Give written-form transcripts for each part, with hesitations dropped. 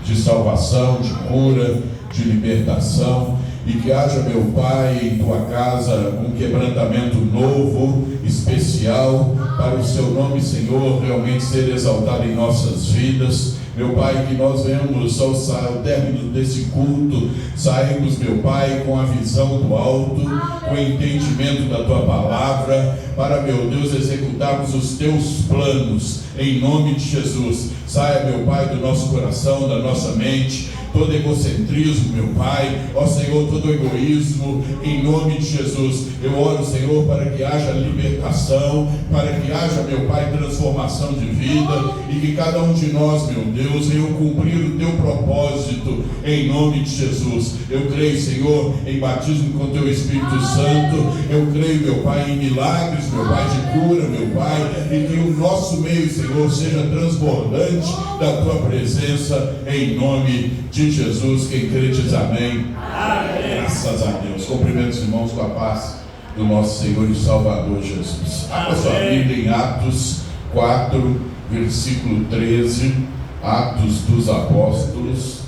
de salvação, de cura, de libertação, e que haja, meu Pai, em tua casa um quebrantamento novo, especial, para o seu nome, Senhor, realmente ser exaltado em nossas vidas. Meu Pai, que nós venhamos ao término desse culto, saímos, meu Pai, com a visão do alto, com o entendimento da tua palavra, para, meu Deus, executarmos os teus planos, em nome de Jesus. Saia, meu Pai, do nosso coração, da nossa mente, todo egocentrismo, meu Pai, ó Senhor, todo egoísmo, em nome de Jesus. Eu oro, Senhor, para que haja libertação, para que haja, meu Pai, transformação de vida, e que cada um de nós, meu Deus, venha cumprir o teu propósito, em nome de Jesus. Eu creio, Senhor, em batismo com teu Espírito Santo. Eu creio, meu Pai, em milagres, meu Pai, de cura, meu Pai, e que o nosso meio, Senhor, seja transbordante da tua presença, em nome de Jesus. Quem crê diz amém. Amém. Graças a Deus. Cumprimento os irmãos com a paz do nosso Senhor e Salvador Jesus. Abra sua Bíblia em Atos 4, versículo 13. Atos dos Apóstolos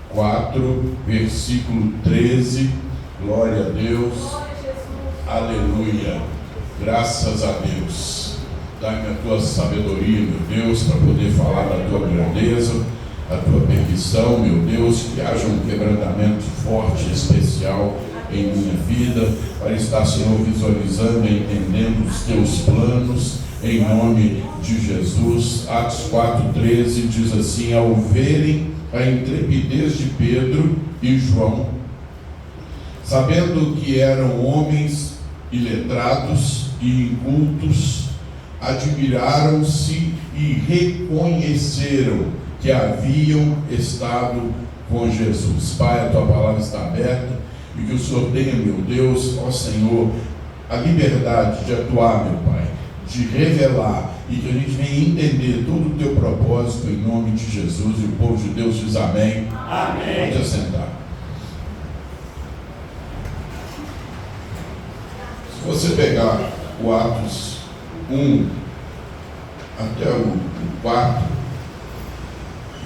4, versículo 13. Glória a Deus. Aleluia. Graças a Deus. Dá-me a tua sabedoria, meu Deus, para poder falar da tua grandeza, a tua permissão, meu Deus, que haja um quebrantamento forte, especial em minha vida, para estar, Senhor, visualizando e entendendo os teus planos, em nome de Jesus. Atos 4,13 diz assim: ao verem a intrepidez de Pedro e João, sabendo que eram homens iletrados e incultos, admiraram-se e reconheceram que haviam estado com Jesus. Pai, a tua palavra está aberta, e que o Senhor tenha, meu Deus, ó Senhor, a liberdade de atuar, meu Pai, de revelar, e que a gente venha entender todo o teu propósito, em nome de Jesus. E o povo de Deus diz amém. Amém. Pode assentar. Se você pegar o Atos 1 até o 4,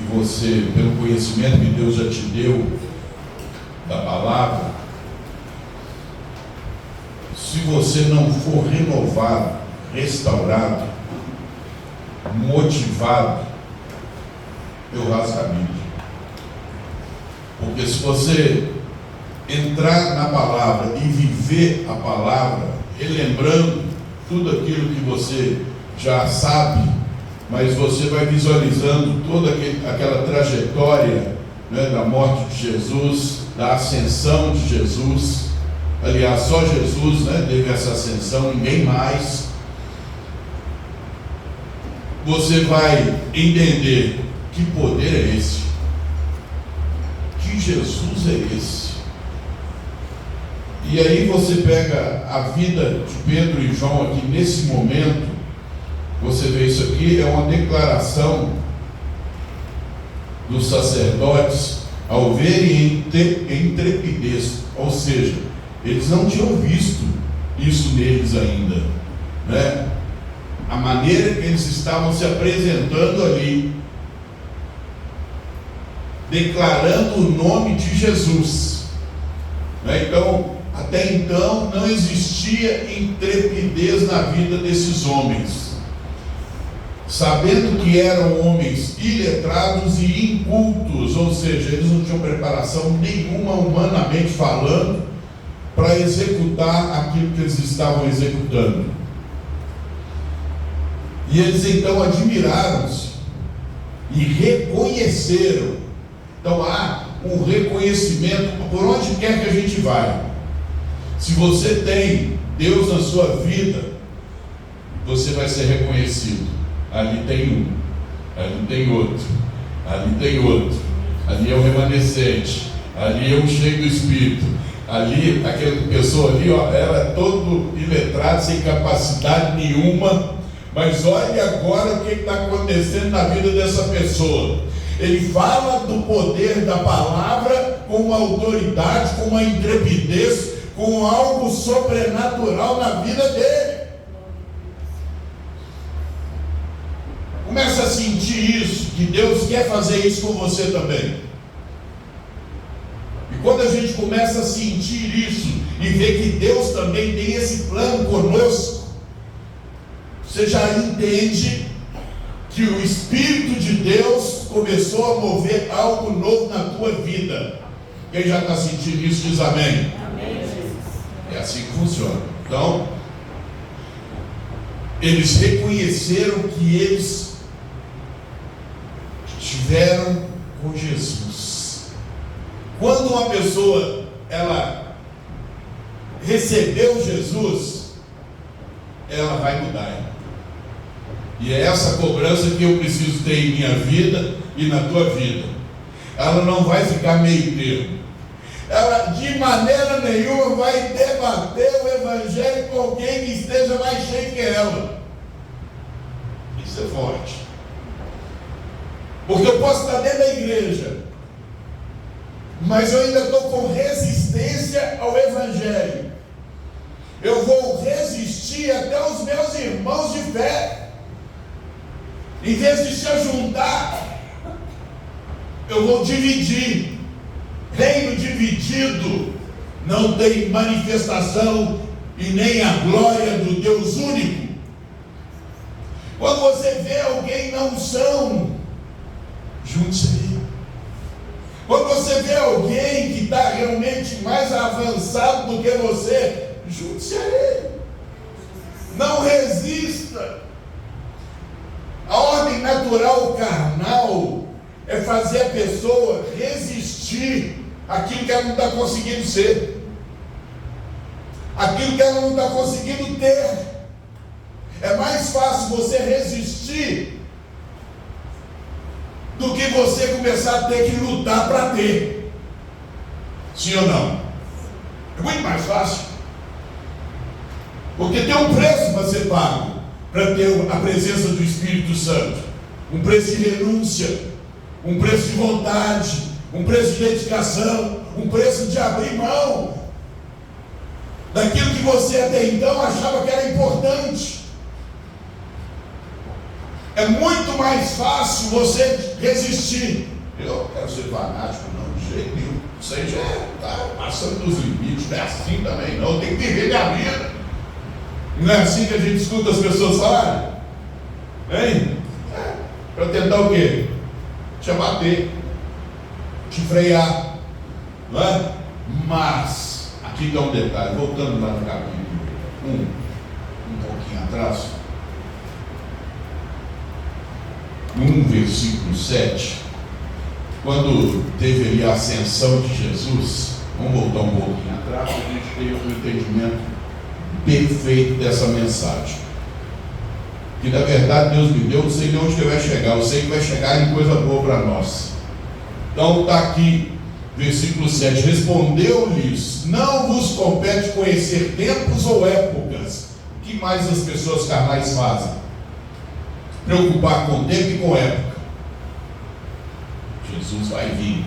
e você, pelo conhecimento que Deus já te deu da palavra, se você não for renovado, restaurado, motivado, eu rasgo a Bíblia. Porque se você entrar na palavra e viver a palavra, relembrando tudo aquilo que você já sabe, mas você vai visualizando toda aquela trajetória, né, da morte de Jesus, da ascensão de Jesus. Aliás, só Jesus, né, teve essa ascensão, ninguém mais. Você vai entender que poder é esse, que Jesus é esse. E aí você pega a vida de Pedro e João aqui nesse momento. Você vê isso aqui, é uma declaração dos sacerdotes ao verem intrepidez, ou seja, eles não tinham visto isso neles ainda, né? A maneira que eles estavam se apresentando ali, declarando o nome de Jesus, né? Então, até então não existia intrepidez na vida desses homens, sabendo que eram homens iletrados e incultos, ou seja, eles não tinham preparação nenhuma, humanamente falando, para executar aquilo que eles estavam executando. E eles então admiraram-se e reconheceram. Então há um reconhecimento por onde quer que a gente vai. Se você tem Deus na sua vida, você vai ser reconhecido. Ali tem um, ali tem outro, ali tem outro, ali é o remanescente, ali é o cheio do Espírito, ali, aquela pessoa ali, ó, ela é todo iletrada, sem capacidade nenhuma, mas olha agora o que está acontecendo na vida dessa pessoa. Ele fala do poder da palavra com uma autoridade, com uma intrepidez, com algo sobrenatural na vida dele. Começa a sentir isso, que Deus quer fazer isso com você também, e quando a gente começa a sentir isso e ver que Deus também tem esse plano conosco, você já entende que o Espírito de Deus começou a mover algo novo na tua vida. Quem já está sentindo isso diz amém. Amém, Jesus. É assim que funciona. Então, eles reconheceram que eles estiveram com Jesus. Quando uma pessoa, ela recebeu Jesus, ela vai mudar. E é essa cobrança que eu preciso ter em minha vida e na tua vida. Ela não vai ficar meio termo. Ela de maneira nenhuma vai debater o Evangelho com alguém que esteja mais cheio que ela. Isso é forte. Porque eu posso estar dentro da igreja, mas eu ainda estou com resistência ao Evangelho. Eu vou resistir até os meus irmãos de fé. Em vez de se ajuntar, eu vou dividir. Reino dividido não tem manifestação e nem a glória do Deus único. Quando você vê alguém na unção, junte-se aí. Quando você vê alguém que está realmente mais avançado do que você, junte-se a ele. Não resista. A ordem natural carnal é fazer a pessoa resistir àquilo que ela não está conseguindo ser, aquilo que ela não está conseguindo ter. É mais fácil você resistir do que você começar a ter que lutar para ter. Sim ou não? É muito mais fácil, porque tem um preço para ser pago para ter a presença do Espírito Santo. Um preço de renúncia, um preço de vontade, um preço de dedicação, um preço de abrir mão daquilo que você até então achava que era importante. É muito mais fácil você resistir. Eu quero ser fanático, não, de jeito nenhum. Isso aí já está passando dos limites, não é assim também não, tem que viver minha vida. Não é assim que a gente escuta as pessoas falarem? Hein? Para tentar o quê? Te abater, te frear, não é? Mas, aqui dá um detalhe, voltando lá no capítulo 1, um pouquinho atrás, no 1 versículo 7, quando teve ali a ascensão de Jesus, vamos voltar um pouquinho atrás, para a gente ter um entendimento perfeito dessa mensagem. Que na verdade Deus me deu, não sei de onde que vai chegar, eu sei que vai chegar em coisa boa para nós. Então está aqui, versículo 7, respondeu-lhes, não vos compete conhecer tempos ou épocas. O que mais as pessoas carnais fazem? Preocupar com tempo e com época. Jesus vai vir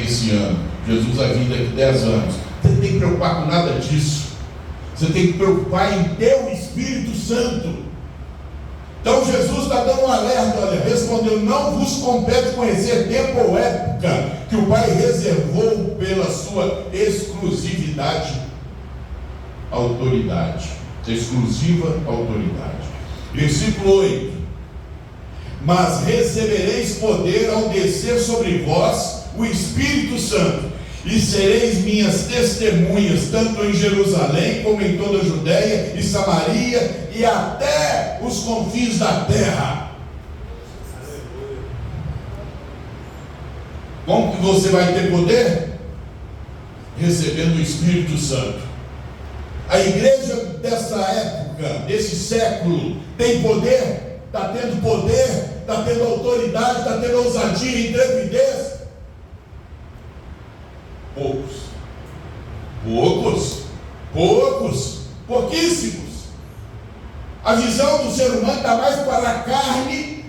esse ano, Jesus vai vir daqui 10 anos. Você não tem que preocupar com nada disso. Você tem que preocupar em ter o Espírito Santo. Então Jesus está dando um alerta, olha, respondeu, não vos compete conhecer tempo ou época que o Pai reservou pela sua exclusividade, autoridade, exclusiva autoridade. Versículo 8, mas recebereis poder ao descer sobre vós o Espírito Santo, e sereis minhas testemunhas, tanto em Jerusalém, como em toda a Judéia e Samaria, e até os confins da terra. Como que você vai ter poder? Recebendo o Espírito Santo. A igreja dessa época, desse século, tem poder? Está tendo poder? Está tendo autoridade? Está tendo ousadia e intrepidez? Pouquíssimos. A visão do ser humano está mais para a carne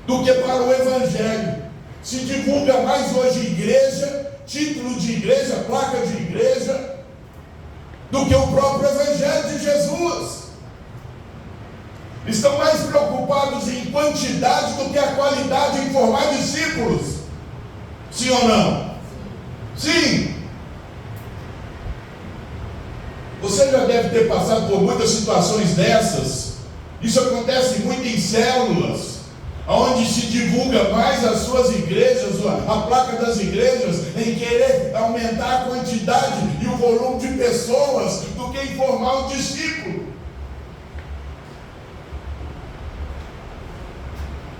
do que para o Evangelho. Se divulga mais hoje igreja, título de igreja, placa de igreja, do que o próprio Evangelho de Jesus. estão mais preocupados em quantidade do que a qualidade em formar discípulos. Sim ou não? Sim. Você já deve ter passado por muitas situações dessas. Isso acontece muito em células, onde se divulga mais as suas igrejas, a placa das igrejas, em querer aumentar a quantidade e o volume de pessoas do que em formar um discípulo.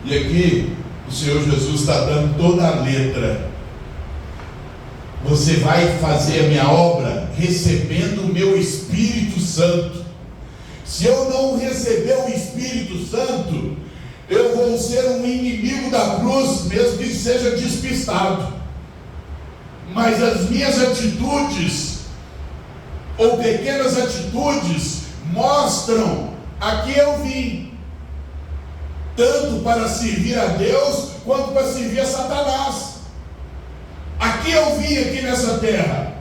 E aqui o Senhor Jesus está dando toda a letra. Você vai fazer a minha obra recebendo o meu Espírito Santo. Se eu não receber o Espírito Santo, eu vou ser um inimigo da cruz, mesmo que seja despistado. Mas as minhas atitudes, ou pequenas atitudes, mostram a que eu vim, tanto para servir a Deus, quanto para servir a Satanás. Aqui eu vim aqui nessa terra,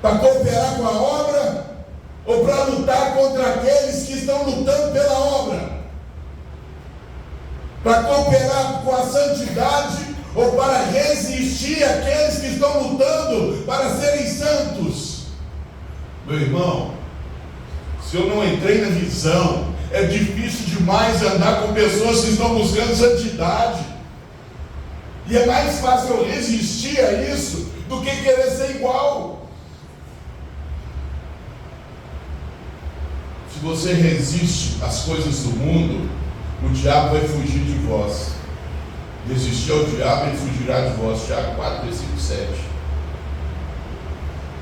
para cooperar com a obra, ou para lutar contra aqueles que estão lutando pela obra, para cooperar com a santidade, ou para resistir àqueles que estão lutando para serem santos. Meu irmão, se eu não entrei na visão, é difícil demais andar com pessoas que estão buscando santidade. E é mais fácil eu resistir a isso do que querer ser igual. Se você resiste às coisas do mundo, o diabo vai fugir de vós. Resistir ao diabo, ele fugirá de vós. Tiago 4, versículo 7.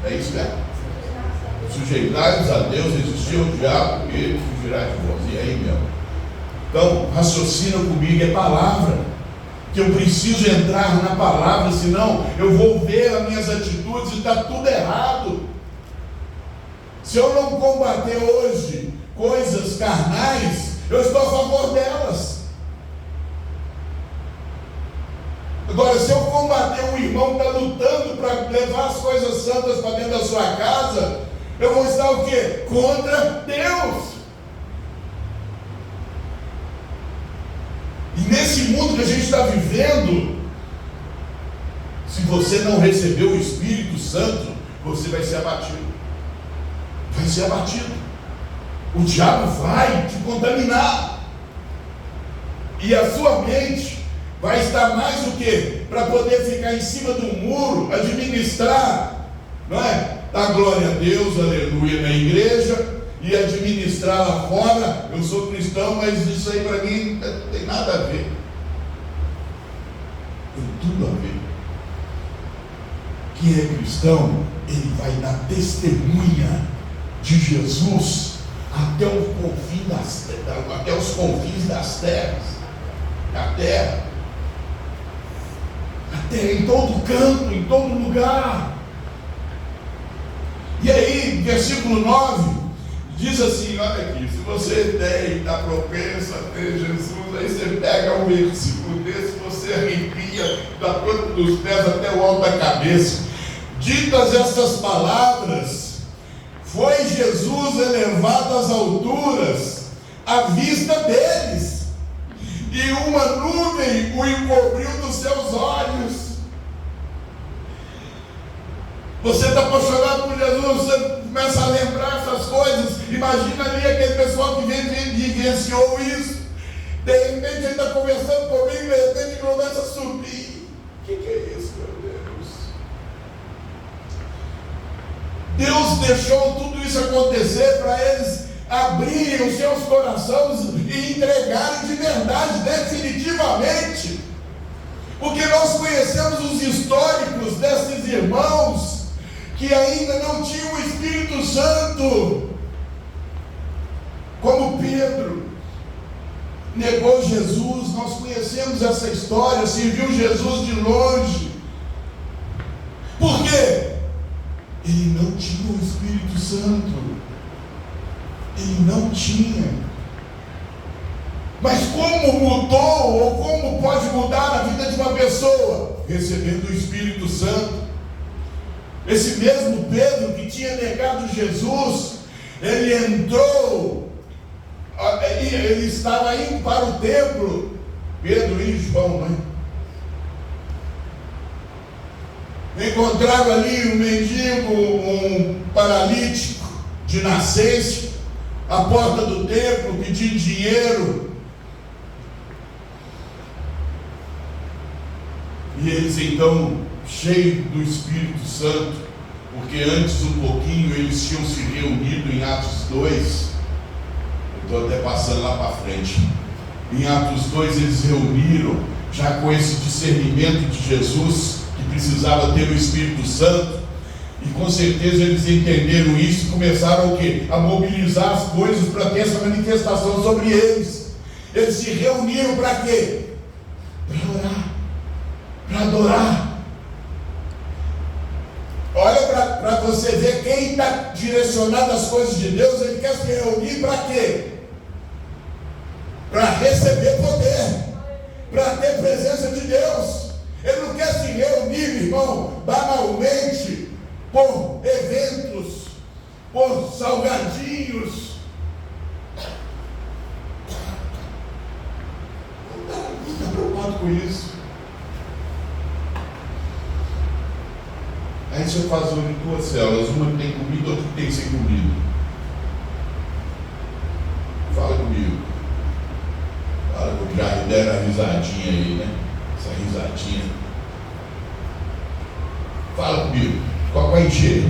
É isso mesmo? Sujeitai-vos a Deus, resistir ao diabo, e ele fugirá de vós. E aí mesmo? Então, raciocina comigo, é palavra. Que eu preciso entrar na palavra, senão eu vou ver as minhas atitudes e está tudo errado. Se eu não combater hoje coisas carnais, eu estou a favor delas. Agora, se eu combater um irmão que está lutando para levar as coisas santas para dentro da sua casa, eu vou estar o quê? Contra Deus. E nesse mundo que a gente está vivendo, se você não receber o Espírito Santo, você vai ser abatido. Vai ser abatido. O diabo vai te contaminar. E a sua mente vai estar mais o quê? Para poder ficar em cima do muro, administrar, não é? Dar glória a Deus, aleluia, na igreja, e administrar lá fora. Eu sou cristão, mas isso aí para mim não tem nada a ver. Tem tudo a ver. Quem é cristão, ele vai dar testemunha de Jesus até os confins das terras, da terra, até em todo canto, em todo lugar. E aí, versículo 9 diz assim, olha aqui, se você está propenso a ter Jesus, aí você pega um versículo desse, você arrepia da ponta dos pés até o alto da cabeça. Ditas estas palavras, foi Jesus elevado às alturas, à vista deles, e uma nuvem o encobriu dos seus olhos. Você está apaixonado por Jesus, você começa a lembrar essas coisas. Imagina ali aquele pessoal que vivenciou isso. De repente ele está conversando comigo, de repente ele começa a subir. O que é isso, meu Deus? Deus deixou tudo isso acontecer para eles abrirem os seus corações e entregarem de verdade, definitivamente. Porque nós conhecemos os históricos desses irmãos que ainda não tinham o Espírito Santo, como Pedro negou Jesus. Nós conhecemos essa história, serviu Jesus de longe. Por quê? Ele não tinha o Espírito Santo. Ele não tinha. Mas como mudou, ou como pode mudar a vida de uma pessoa? Recebendo o Espírito Santo. Esse mesmo Pedro que tinha negado Jesus, ele entrou ele estava indo para o templo, Pedro e João, né? Encontraram ali um mendigo, um paralítico de nascença, à porta do templo, pedindo dinheiro. E eles então, cheios do Espírito Santo, porque antes um pouquinho eles tinham se reunido em Atos 2, eu estou até passando lá para frente, em Atos 2 eles reuniram, já com esse discernimento de Jesus, que precisava ter o Espírito Santo, e com certeza eles entenderam isso e começaram o quê? A mobilizar as coisas para ter essa manifestação sobre eles. Eles se reuniram para quê? Para orar, para adorar. Olha para você ver quem está direcionado às coisas de Deus. Ele quer se reunir para quê? Para receber poder, para ter presença de Deus. Ele não quer se reunir, irmão, banalmente, por eventos, por salgadinhos. Não está preocupado com isso. Aí você faz em duas células, uma que tem comida, outra que tem sem comida. Fala comigo. Fala comigo, já deram a risadinha aí, né? Essa risadinha. Fala comigo. Qual vai encher?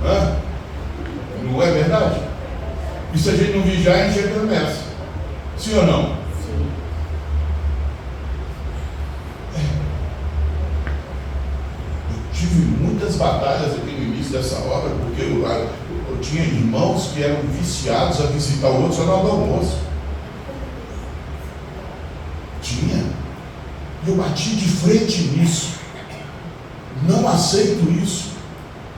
Hã? Não é verdade? E se a gente não vigiar, encher a promessa. Sim ou não? Tive muitas batalhas aqui no início dessa obra, porque eu tinha irmãos que eram viciados a visitar o outro só na hora do almoço. Tinha. E eu bati de frente nisso. Não aceito isso.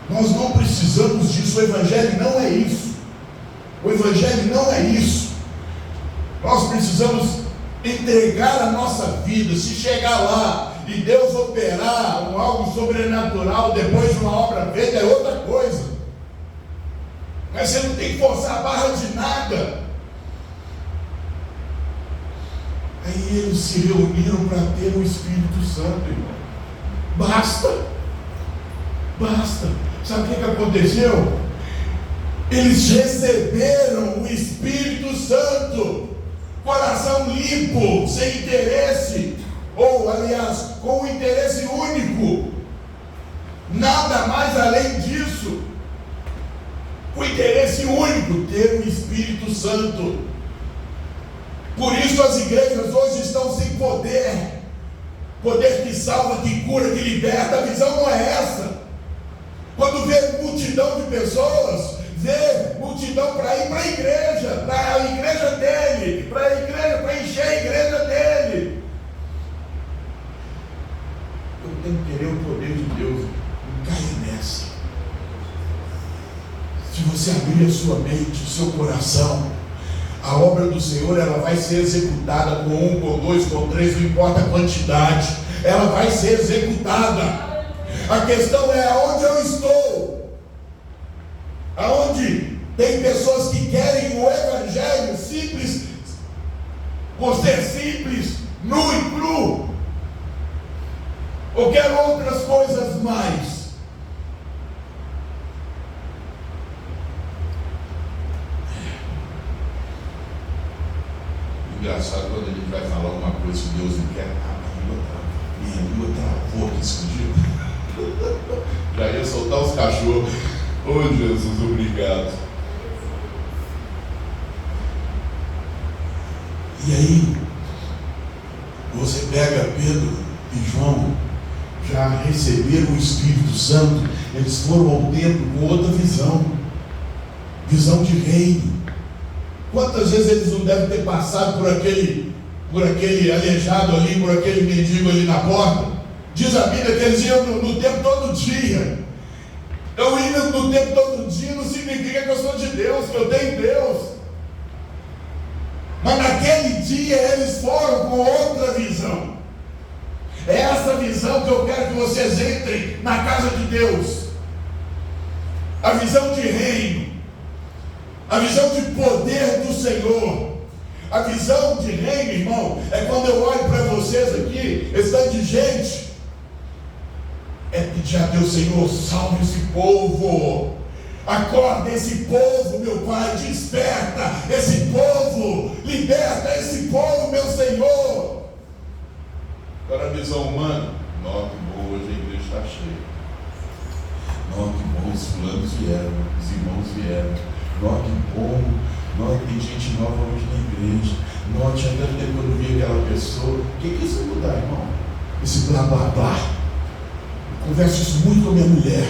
Nós não precisamos disso. O Evangelho não é isso. O Evangelho não é isso. Nós precisamos entregar a nossa vida. Se chegar lá e Deus operar algo sobrenatural depois de uma obra feita, é outra coisa. Mas você não tem que forçar a barra de nada. Aí eles se reuniram para ter o Espírito Santo, irmão. Basta. Sabe o que aconteceu? Eles receberam o Espírito Santo, coração limpo, sem interesse, ou aliás, com um interesse único, nada mais além disso. O interesse único, ter o Espírito Santo. Por isso as igrejas hoje estão sem poder. Poder que salva, que cura, que liberta. A visão não é essa. Quando vê multidão de pessoas, vê multidão para ir para a igreja dele, para encher a igreja dele. Eu tenho que querer o poder de Deus. Não caia nessa. Se você abrir a sua mente, o seu coração, a obra do Senhor, ela vai ser executada com 1, com 2, com 3, não importa a quantidade, ela vai ser executada. A questão é aonde eu estou, aonde tem pessoas que querem o Evangelho simples, por ser simples, nu e cru, ou quero outras coisas mais. Engraçado quando a gente vai falar uma coisa que Deus não quer. Minha língua travou aqui escondido. Já ia soltar os cachorros. Oh Jesus, obrigado. E aí, você pega Pedro e João, já receberam o Espírito Santo, eles foram ao templo com outra visão de reino. Quantas vezes eles não devem ter passado por aquele aleijado ali, por aquele mendigo ali na porta? Diz a Bíblia que eles iam no templo todo dia. Eu indo no templo todo dia não significa que eu sou de Deus, que eu tenho Deus. Mas naquele dia eles foram com outra visão. É essa visão que eu quero que vocês entrem na casa de Deus. a visão de reino, a visão de poder do Senhor. A visão de reino, irmão, é quando eu olho para vocês aqui, esse tanto de gente, é pedir a Deus: Senhor, salve esse povo, acorda esse povo, meu Pai, desperta esse povo, liberta esse povo, meu Senhor. Agora a visão humana: nó, que bom, hoje a igreja está cheia. Nó, que bom, os fulanos vieram, os irmãos vieram. Nó, que bom, nó, tem gente nova hoje na igreja. Nó, tinha tanto tempo que eu não vi aquela pessoa. O que isso vai mudar, irmão? Esse blá blá blá. Eu converso isso muito com a minha mulher.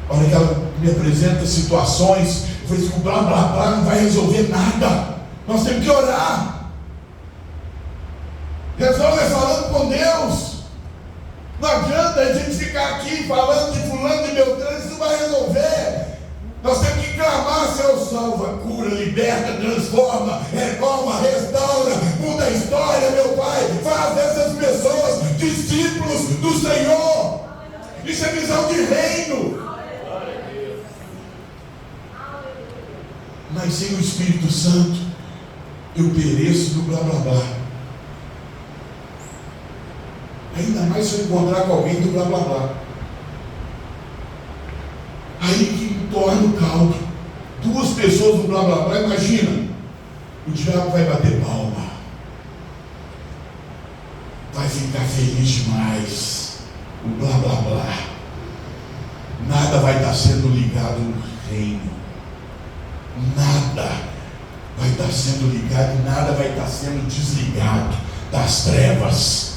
A hora que ela me apresenta situações, eu falei assim: o blá blá blá não vai resolver nada. Nós temos que orar. Resolve falando com Deus. Não adianta a gente ficar aqui falando de fulano e beltrano, isso não vai resolver. Nós temos que clamar: Senhor, salva, cura, liberta, transforma, renova, restaura, muda a história, meu Pai. Faz dessas pessoas discípulos do Senhor. Isso é visão de reino. Mas sem o Espírito Santo, eu pereço no blá blá blá. Ainda mais se eu encontrar com alguém do blá blá blá. Aí que torna o caldo. Duas pessoas do blá blá blá, imagina. O diabo vai bater palma. Vai ficar feliz demais. O blá blá blá. Nada vai estar sendo ligado no reino. Nada vai estar sendo ligado, nada vai estar sendo desligado das trevas.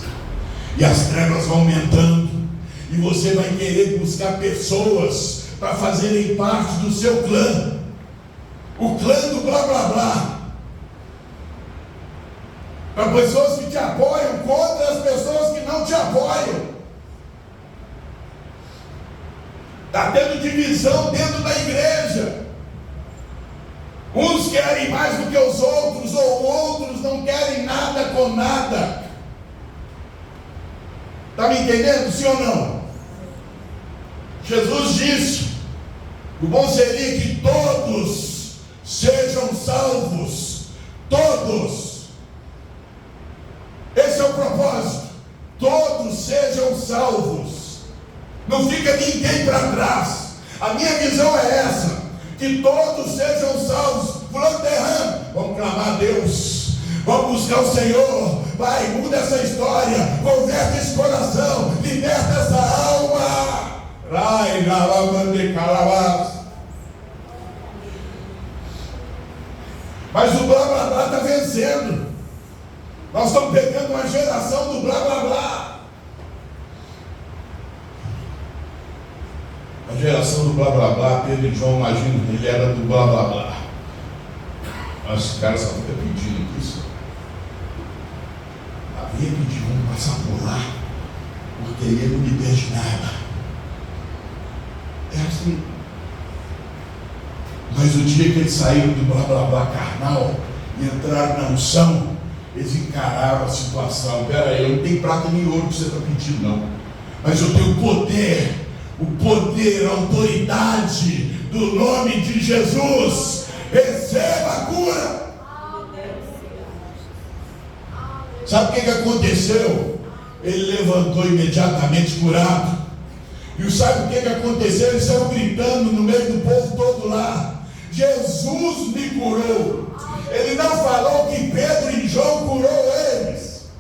E as trevas vão aumentando. E você vai querer buscar pessoas para fazerem parte do seu clã. O clã do blá blá blá. Para pessoas que te apoiam contra as pessoas que não te apoiam. Está tendo divisão dentro da igreja. Uns querem mais do que os outros, ou outros não querem nada com nada. Está me entendendo, sim ou não? Jesus disse: o bom seria que todos sejam salvos. Todos. Esse é o propósito. Todos sejam salvos. Não fica ninguém para trás. A minha visão é essa: que todos sejam salvos. Fulano está errando, vamos clamar a Deus, vamos buscar o Senhor. Vai, muda essa história, converte esse coração, liberta essa alma. Mas o blá blá blá está vencendo. Nós estamos pegando uma geração do blá blá blá. A geração do blá blá blá, Pedro e João, imagino, ele era do blá blá blá. Mas os caras só ficam pedindo isso. Havia pedir um passar por lá, porque ele não me pede nada. É assim. Mas o dia que eles saíram do blá blá blá carnal e entraram na unção, eles encararam a situação. Pera aí, eu não tenho prata nem ouro que você está pedindo, não. Mas eu tenho poder. O poder, a autoridade do nome de Jesus. Receba a cura. Sabe o que aconteceu? Ele levantou imediatamente curado. E sabe o que aconteceu? Eles estavam gritando no meio do povo todo lá: Jesus me curou. Ele não falou que Pedro e João curou eles.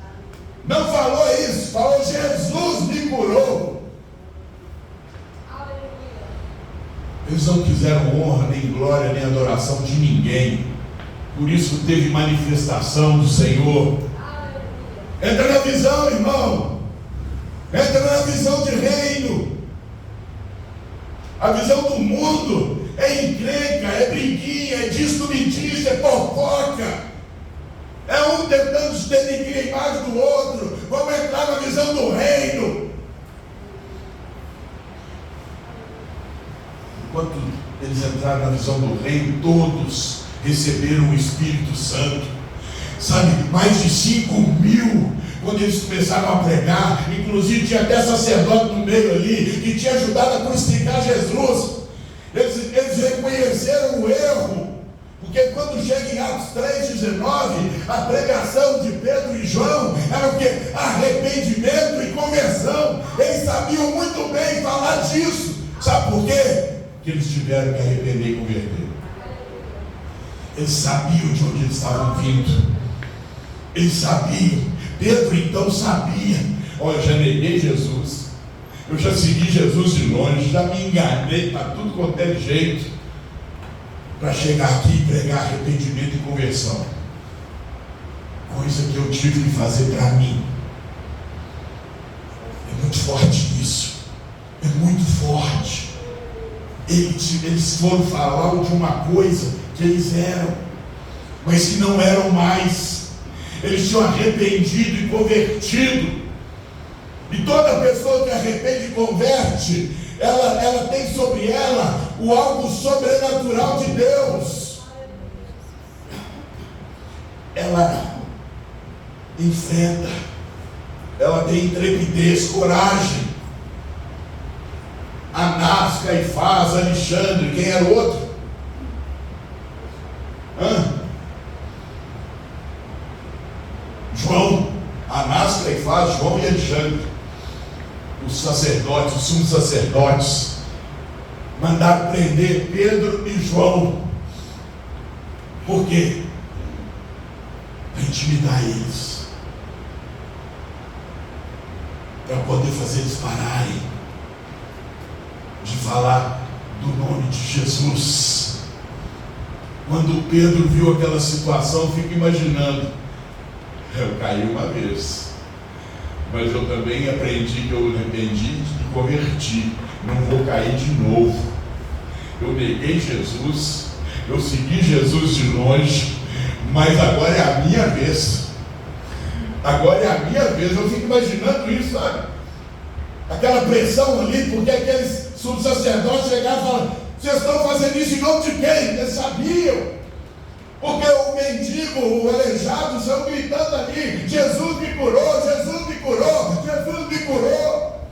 Não falou isso. Falou: Jesus me curou. Eles não quiseram honra, nem glória, nem adoração de ninguém. Por isso teve manifestação do Senhor. Entra na visão, irmão. Entra na visão de reino. A visão do mundo é encrenca, é briguinha, é disso me diz, é fofoca. É um tentando se denegrir a imagem do outro. Vamos entrar na visão do reino. Enquanto eles entraram na visão do reino, todos receberam o Espírito Santo. Sabe, mais de 5.000, quando eles começaram a pregar, inclusive tinha até sacerdote no meio ali, que tinha ajudado a crucificar Jesus. Eles reconheceram o erro, porque quando chega em Atos 3,19, a pregação de Pedro e João era o quê? Arrependimento e conversão. Eles sabiam muito bem falar disso. Sabe por quê? Porque eles tiveram que arrepender e converter. Eles sabiam de onde eles estavam vindo. Eles sabiam. Pedro então sabia. Olha, eu já neguei Jesus, eu já segui Jesus de longe, já me enganei para tudo quanto é jeito, para chegar aqui e pregar arrependimento e conversão. Coisa que eu tive que fazer para mim. É muito forte isso. É muito forte. Eles foram falar de uma coisa que eles eram, mas que não eram mais. Eles tinham arrependido e convertido. E toda pessoa que arrepende e converte, ela tem sobre ela o algo sobrenatural de Deus. Ela enfrenta, ela tem intrepidez, coragem. Anás, Caifás, Alexandre, quem era o outro? João. Anás, Caifás, João e Alexandre. Os sacerdotes, os sumos sacerdotes, mandaram prender Pedro e João. Por quê? Para intimidar eles, para poder fazer eles pararem de falar do nome de Jesus. Quando Pedro viu aquela situação, fica imaginando: eu caí uma vez, mas eu também aprendi que eu arrependi e converti, não vou cair de novo. Eu neguei Jesus, eu segui Jesus de longe, mas agora é a minha vez. Agora é a minha vez. Eu fico imaginando isso, sabe? Aquela pressão ali, porque aqueles subsacerdotes chegaram e falaram: vocês estão fazendo isso em nome de quem? Eles sabiam. Porque o mendigo, o aleijado, estão gritando ali: Jesus me curou, Jesus me curou, Jesus me curou.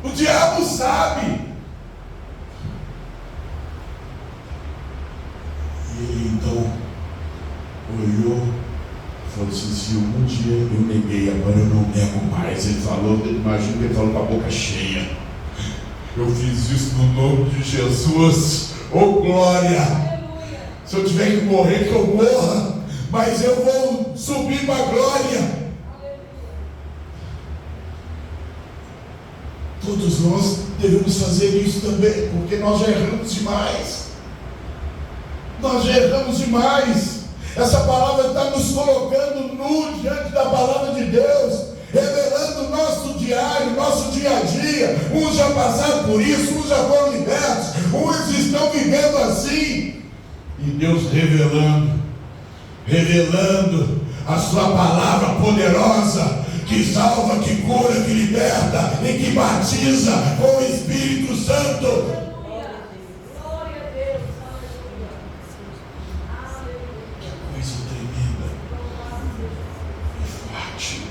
O diabo sabe. E ele então olhou e falou assim: se um dia eu neguei, agora eu não nego mais. Ele falou, imagina que ele falou com a boca cheia: eu fiz isso no nome de Jesus. Oh glória! Se eu tiver que morrer, que eu morra, mas eu vou subir para a glória. Todos nós devemos fazer isso também, porque nós já erramos demais. Nós já erramos demais. Essa palavra está nos colocando nu diante da palavra de Deus, revelando o nosso diário, nosso dia a dia. Uns já passaram por isso, uns já foram libertos, uns estão vivendo assim. E Deus revelando a sua palavra poderosa, que salva, que cura, que liberta e que batiza com o Espírito Santo. Glória a Deus. Que coisa tremenda e forte.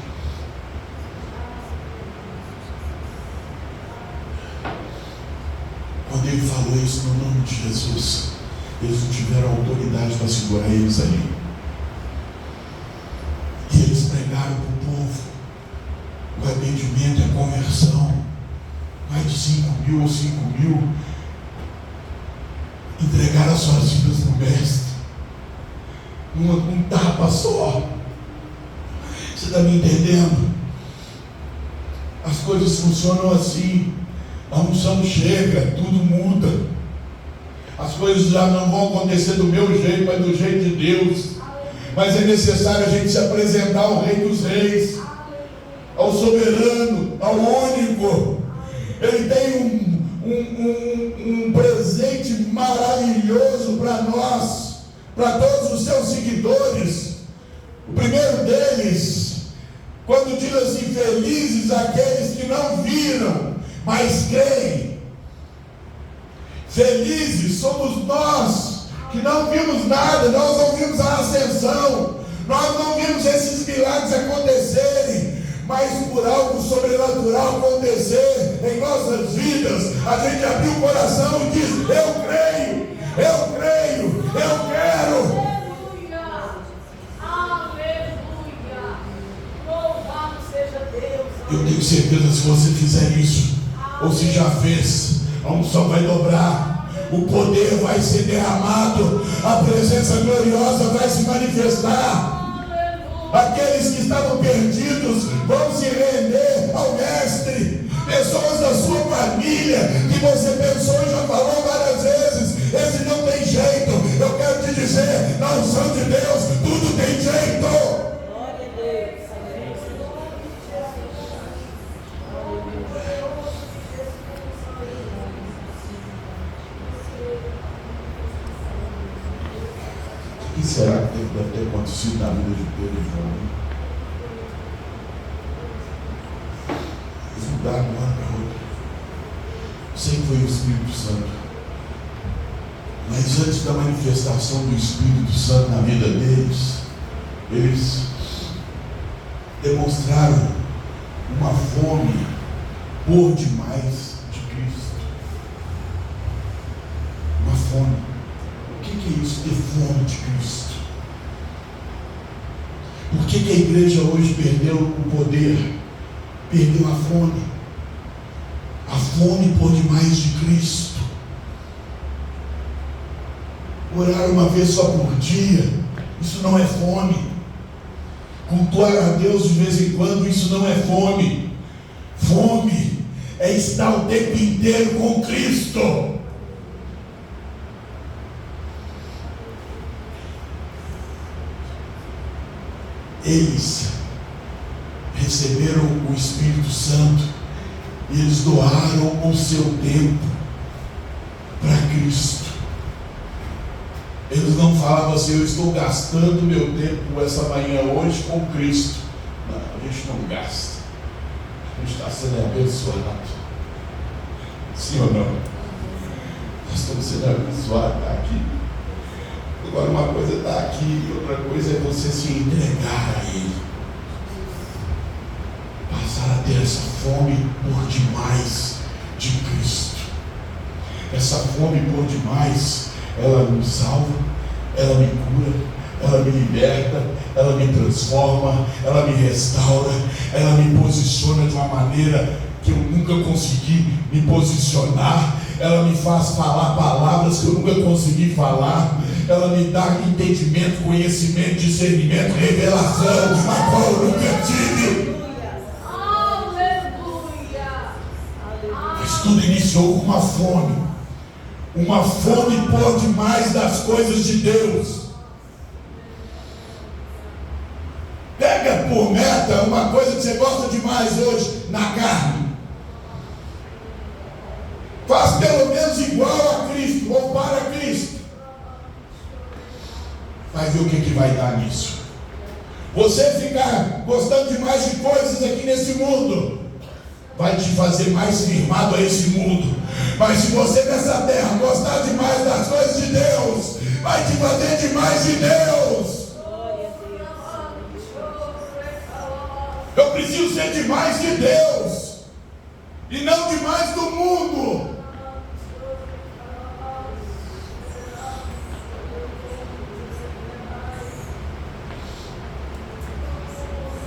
Quando ele falou isso no nome de Jesus, eles não tiveram autoridade para segurar eles ali. E eles pregaram para o povo o arrependimento e a conversão. Mais de 5.000 ou 5.000 entregaram as suas vidas no Mestre. Um tapa só. Você está me entendendo? As coisas funcionam assim. A unção chega, tudo muda. As coisas já não vão acontecer do meu jeito, mas do jeito de Deus. Mas é necessário a gente se apresentar ao Rei dos Reis, ao soberano, ao único. Ele tem um presente maravilhoso para nós, para todos os seus seguidores. O primeiro deles, quando diz assim: felizes aqueles que não viram, mas creem. Felizes somos nós que não vimos nada, nós não vimos a ascensão, nós não vimos esses milagres acontecerem, mas por algo sobrenatural acontecer, em nossas vidas, a gente abrir o coração e diz: eu creio, eu creio, eu quero. Eu tenho certeza, se você fizer isso, ou se já fez, a unção vai dobrar, o poder vai ser derramado, a presença gloriosa vai se manifestar. Aqueles que estavam perdidos vão se render ao Mestre. Pessoas da sua família que você pensou e já falou várias vezes: esse não tem jeito. Eu quero te dizer, na unção de Deus, tudo tem jeito. O que será que deve ter acontecido na vida de Pedro e João? Eles mudaram de uma hora para outra. Sei que foi o Espírito Santo. Mas antes da manifestação do Espírito Santo na vida deles, eles demonstraram uma fome por demais de Cristo. Uma fome. O que é isso, ter fome de Cristo? Por que a igreja hoje perdeu o poder? Perdeu a fome. A fome por demais de Cristo. Orar uma vez só por dia, isso não é fome. Cultuar a Deus de vez em quando, isso não é fome. Fome é estar o tempo inteiro com Cristo. Eles receberam o Espírito Santo e eles doaram o seu tempo para Cristo. Eles não falavam assim: eu estou gastando meu tempo essa manhã hoje com Cristo. Não, a gente não gasta. A gente está sendo abençoado. Sim ou não? Nós estamos sendo abençoados aqui. Agora, uma coisa é estar aqui e outra coisa é você se entregar a Ele. Passar a ter essa fome por demais de Cristo. Essa fome por demais, ela me salva, ela me cura, ela me liberta, ela me transforma, ela me restaura, ela me posiciona de uma maneira que eu nunca consegui me posicionar. Ela me faz falar palavras que eu nunca consegui falar. Ela me dá entendimento, conhecimento, discernimento, revelação, a qual eu nunca tive. Mas tudo iniciou com uma fome por demais das coisas de Deus. Pega por meta uma coisa que você gosta demais hoje na carne. Faz pelo menos igual a Cristo ou para Cristo. Vai ver o que vai dar nisso. Você ficar gostando demais de coisas aqui nesse mundo vai te fazer mais firmado a esse mundo. Mas se você nessa terra gostar demais das coisas de Deus, vai te fazer demais de Deus. Eu preciso ser demais de Deus e não demais do mundo.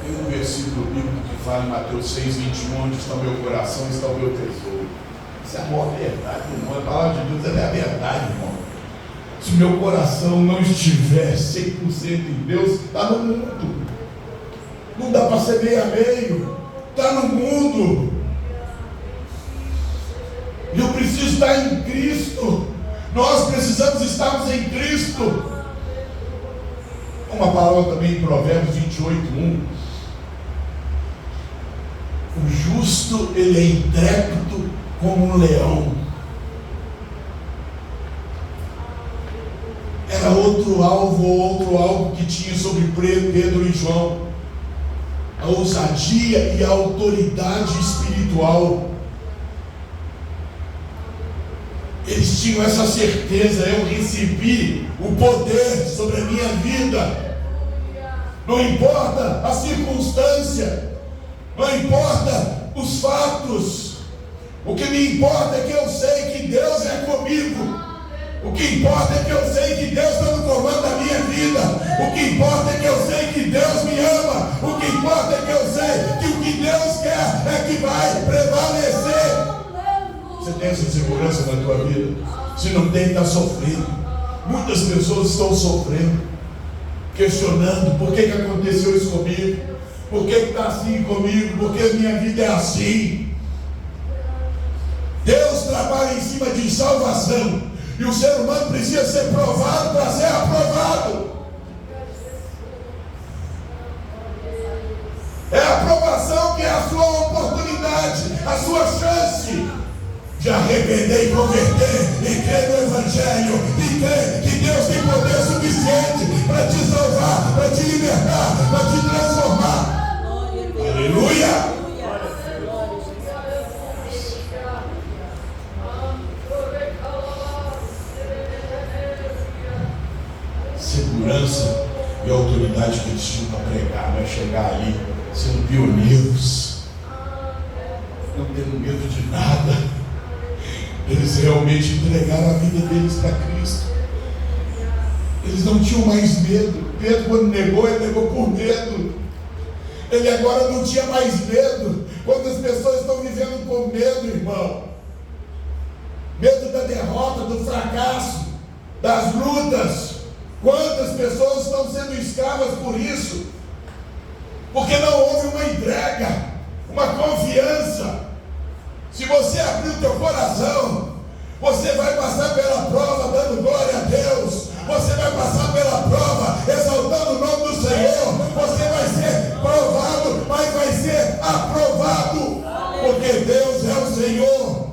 Tem um versículo bíblico que fala em Mateus 6:21, onde está o meu coração, está o meu tesouro. Isso é a maior verdade, irmão. A palavra de Deus é a verdade, irmão. Se o meu coração não estiver 100% em Deus, está no mundo. Não dá para ser meio a meio. Está no mundo. E eu preciso estar em Cristo. Nós precisamos estarmos em Cristo. Uma palavra também em Provérbios 28:1. O justo, ele é intrépido como um leão. Era outro alvo que tinha sobre Pedro e João. A ousadia e a autoridade espiritual. Eles tinham essa certeza: eu recebi o poder sobre a minha vida. Não importa a circunstância, não importa os fatos, O que me importa é que eu sei que Deus é comigo. O que importa é que eu sei que Deus está no comando da minha vida. O que importa é que eu sei que Deus me ama. O que importa é que eu sei que o que Deus quer é que vai prevalecer. Você tem essa segurança na tua vida? Se não tem, está sofrendo. Muitas pessoas estão sofrendo, questionando: por que aconteceu isso comigo? Por que está assim comigo? Por que a minha vida é assim? Deus trabalha em cima de salvação. E o ser humano precisa ser provado para ser aprovado. É a aprovação que é a sua oportunidade, a sua chance de arrepender e converter, e crer no Evangelho, e crer que Deus tem poder suficiente para te salvar, para te libertar, para te transformar. Aleluia! Segurança e autoridade que eles tinham para pregar, não é chegar ali sendo pioneiros, não tendo medo de nada. Eles realmente entregaram a vida deles para Cristo. Eles não tinham mais medo. Pedro, quando negou, ele negou por medo. Ele agora não tinha mais medo. Quantas pessoas estão vivendo com medo, irmão? Medo da derrota, do fracasso, das lutas. Quantas pessoas estão sendo escravas por isso? Porque não houve uma entrega, uma confiança. Se você abrir o teu coração, você vai passar pela prova dando glória a Deus. Você vai passar pela prova exaltando o nome do Senhor. Você vai ser provado, mas vai ser aprovado. Porque Deus é o Senhor.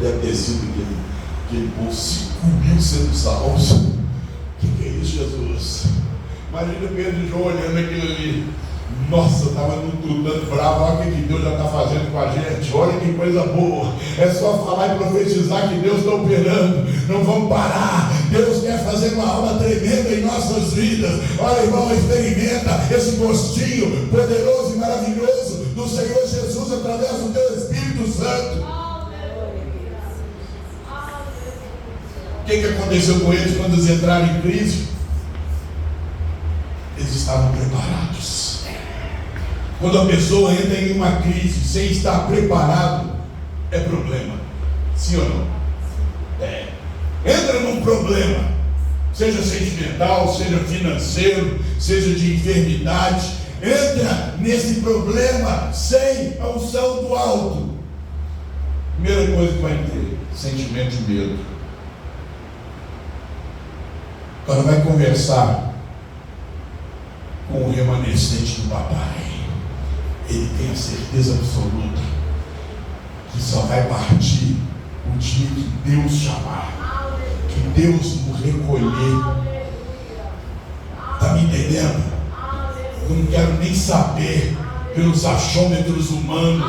Deve ter sido aquele povo, 5.000 sendo salvos. O que é isso, Jesus? Imagina Pedro e João olhando aquilo ali. Nossa, estava lutando bravo. Olha o que Deus já está fazendo com a gente. Olha que coisa boa. É só falar e profetizar que Deus está operando. Não vamos parar. Deus quer fazer uma obra tremenda em nossas vidas. Olha, irmão, experimenta esse gostinho poderoso e maravilhoso do Senhor Jesus através do teu Espírito Santo. O que aconteceu com eles quando eles entraram em crise? Eles estavam preparados. Quando a pessoa entra em uma crise sem estar preparado, é problema. Sim ou não? É. Entra num problema, seja sentimental, seja financeiro, seja de enfermidade. Entra nesse problema sem a unção do alto. Primeira coisa que vai ter: sentimento de medo. Quando vai conversar com o remanescente do papai, ele tem a certeza absoluta que só vai partir o dia que Deus chamar, que Deus o recolher. Está me entendendo? Eu não quero nem saber pelos achômetros humanos,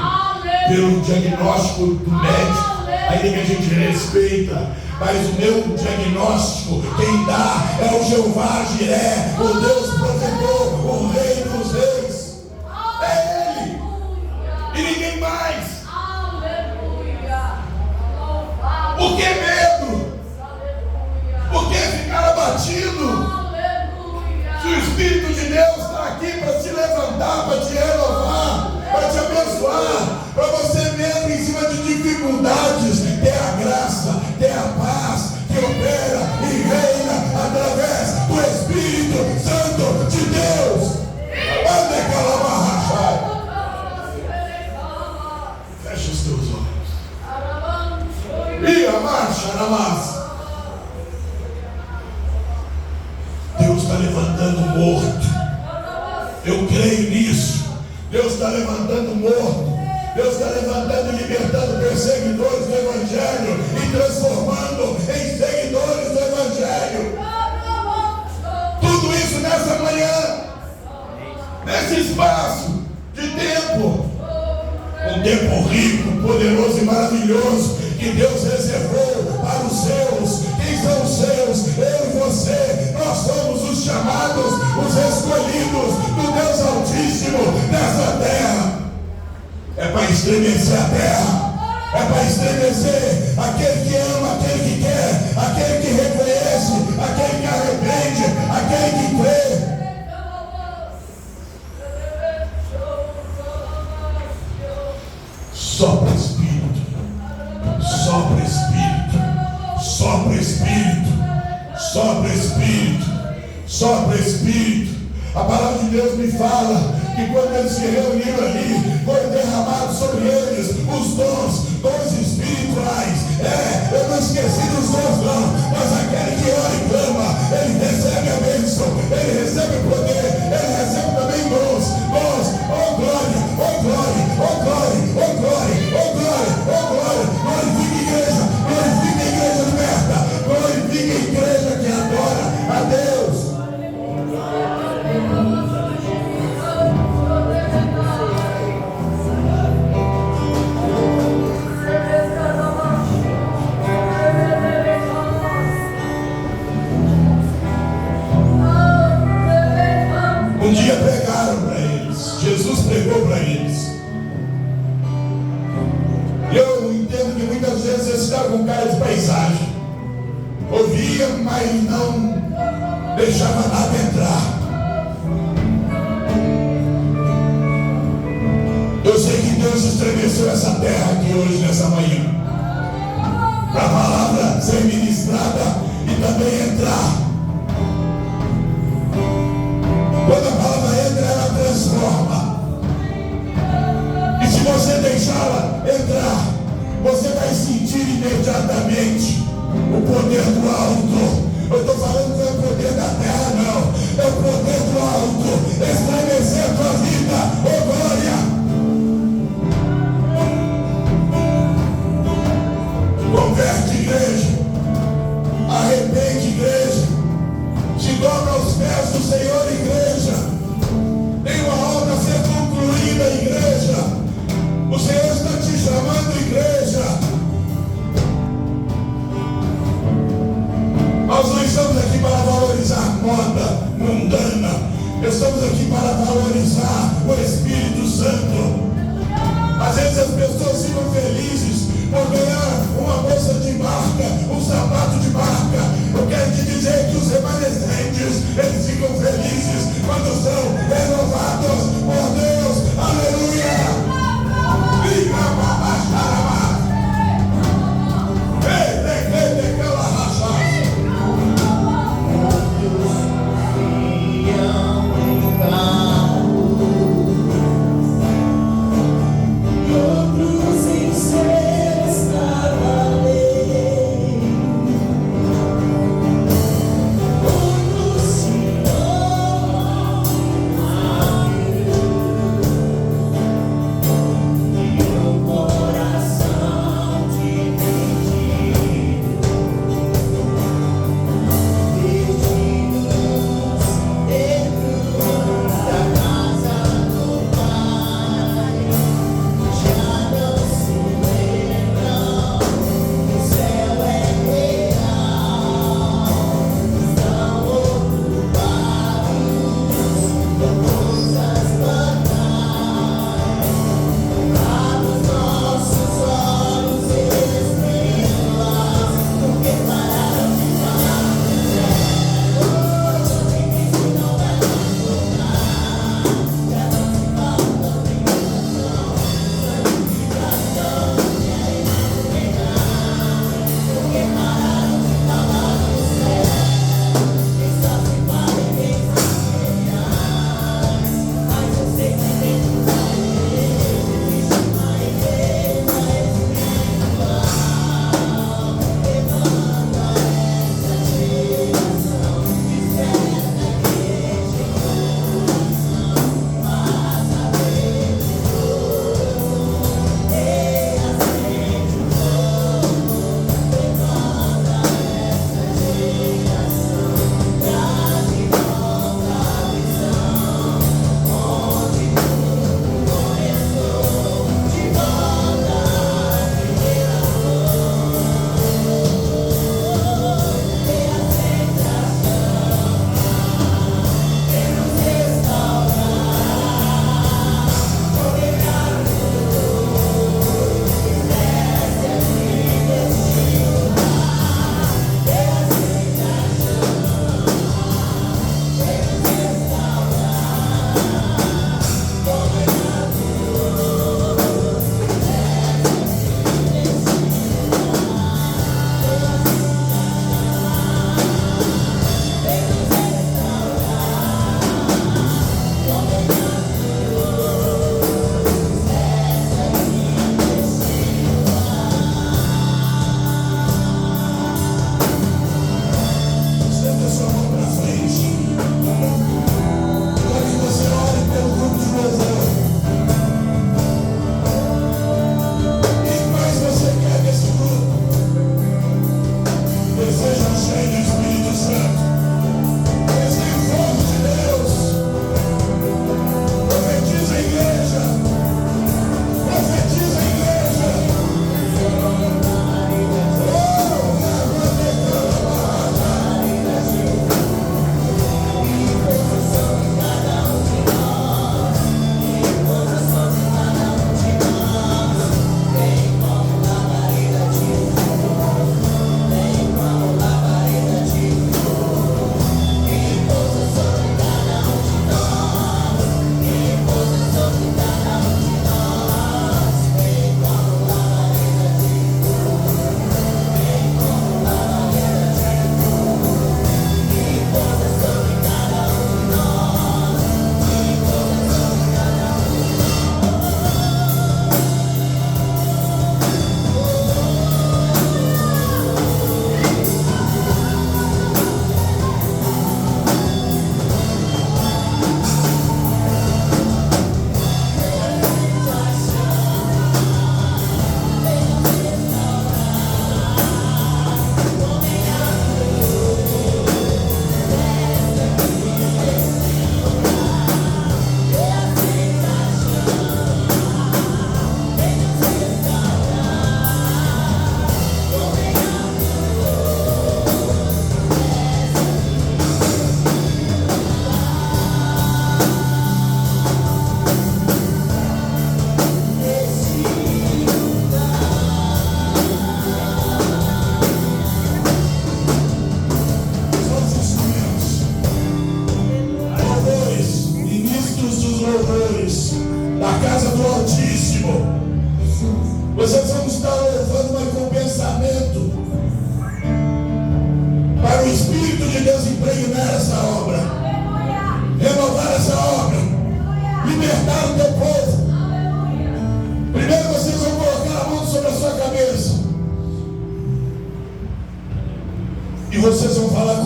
pelo diagnóstico do médico, ainda que a gente respeita. Mas o meu diagnóstico, quem dá é o Jeová Jiré, o Deus protetor, o Rei dos Reis. É Ele e ninguém mais. Por que medo? Por que ficar abatido? Se o Espírito de Deus está aqui para te levantar, para te renovar, para te abençoar, para você mesmo em cima de dificuldades ter a graça, ter a paz que opera e reina através do Espírito Santo de Deus. Ande calabarrachai. Fecha os teus olhos. E a marcha na massa. Deus está levantando morto. Eu creio nisso. Deus está levantando morto. Deus está levantando e libertando perseguidores do Evangelho e transformando em seguidores do Evangelho. Tudo isso nessa manhã, nesse espaço de tempo, tempo rico, poderoso e maravilhoso que Deus reservou para os seus. Quem são os seus? Eu e você. Nós somos os chamados, os escolhidos do Deus Altíssimo nessa terra. É para estremecer a terra. É para estremecer aquele que ama, aquele que quer, aquele que reconhece, aquele que arrepende, aquele que crê. Sopra Espírito, sopra Espírito, sopra Espírito, sopra Espírito, sopra Espírito. A palavra de Deus me fala que quando eles se reuniram ali, foi derramado sobre eles os dons espirituais. Eu não esqueci dos dons não, mas aquele que ora e clama, ele recebe a bênção, ele recebe o poder, ele recebe também dons, oh glória, oh glória, oh glória, oh glória, oh glória, oh glória. Glorifica a igreja liberta, glorifica a igreja que adora a Deus. Um dia pregaram para eles, Jesus pregou para eles. Eu entendo que muitas vezes eles ficaram com cara de paisagem, ouvia, mas não deixava nada entrar. Eu sei que Deus estremeceu essa terra aqui hoje, nessa manhã, para a palavra ser ministrada e também entrar. Quando a palavra entra, ela transforma. E se você deixá-la entrar, você vai sentir imediatamente o poder do alto. Eu estou falando que não é o poder da terra, não. É o poder do alto. Estremecer a tua vida. Oh glória!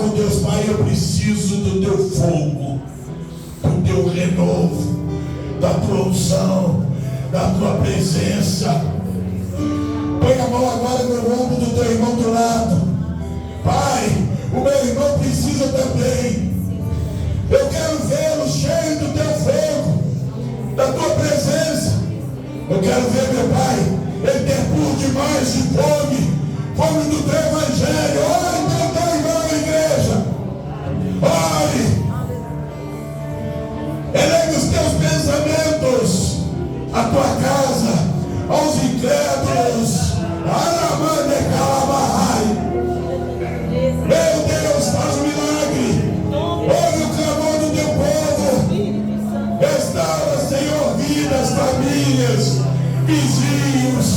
Oh Deus Pai, eu preciso do teu fogo, do teu renovo, da tua unção, da tua presença. Põe a mão agora no ombro do teu irmão do lado. Pai, o meu irmão precisa também. Eu quero vê-lo cheio do teu fogo, da tua presença. Eu quero ver, meu Pai, ele ter por demais de fome do teu evangelho. Ore pelo teu irmão na igreja. Ore. Eleve os teus pensamentos à tua casa, aos incrédulos. Meu Deus, faz um milagre. Ouve o clamor do teu povo. Restaura, Senhor, vidas, famílias, vizinhos.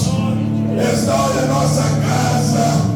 Restaure a nossa casa.